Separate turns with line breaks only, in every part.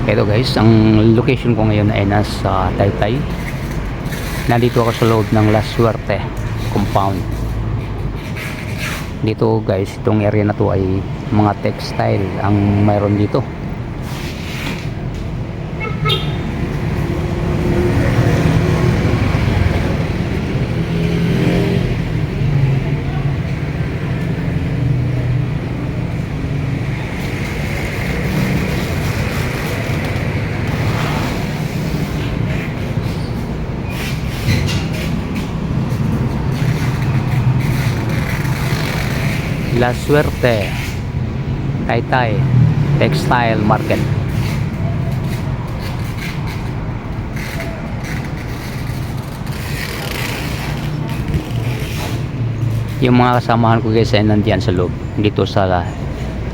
Ito guys, ang location ko ngayon ay nasa Taytay. Nandito ako sa loob ng La Suerte compound. Dito guys, itong area na to ay mga textile ang mayroon dito. La Suerte Taytay Textile Market. Yung mga kasamahan ko guys ay nandiyan sa loob dito sa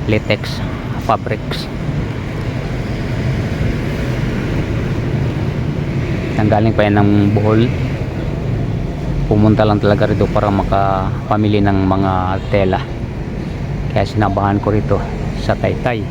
latex fabrics. Nanggaling pa yan ng Bohol, pumunta lang talaga rito para makapamili ng mga tela, kaya sinabahan ko rito sa Taytay.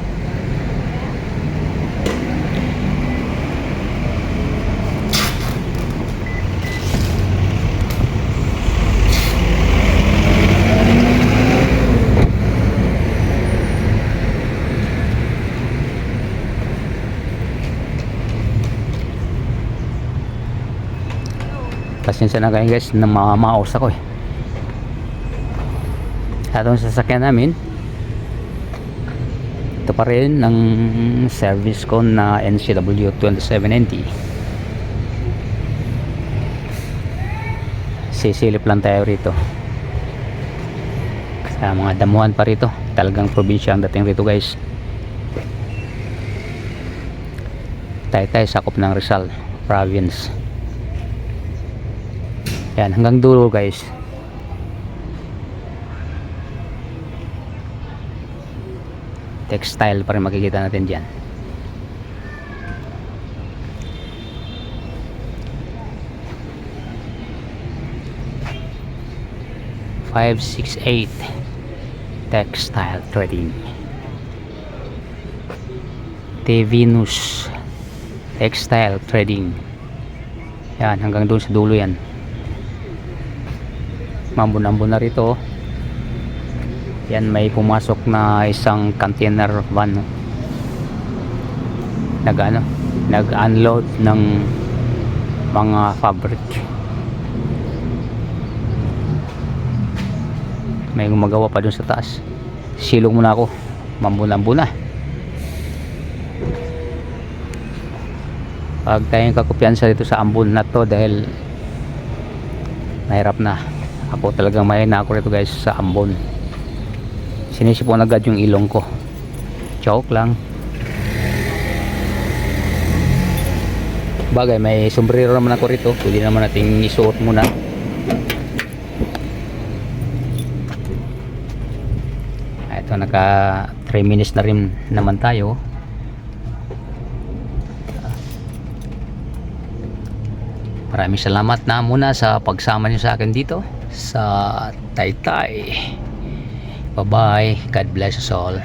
Pasensya na kayo guys na maus ako eh. Atong sasakyan namin, ito pa rin ang service ko na NCW 2790. Sisilip lang tayo rito sa mga damuhan pa rito. Talagang probinsya ang dating rito guys. Taytay sakop ng Rizal province. Yan, hanggang dulo guys. Textile pa rin makikita natin dyan. (568) Textile Trading. Venus Textile Trading. Yan, hanggang doon sa dulo yan. Mambun-ambun na rito. Yan, may pumasok na isang container van, nag-unload ng mga fabric. May gumagawa pa dun sa taas. Silong muna ako, mambun-ambun na. Pag tayong kakumpiyansa dito sa ambon na to, dahil mahirap na. Ako talagang mahina ako rito guys sa ambon. Sinisipon agad yung ilong ko. Joke lang. Bagay, may sombrero naman ako rito. Pwede naman nating isuot muna. Ito, naka 3 minutes na rin naman tayo. Maraming salamat na muna sa pagsama niyo sa akin dito sa Taytay. Bye bye. God bless us all.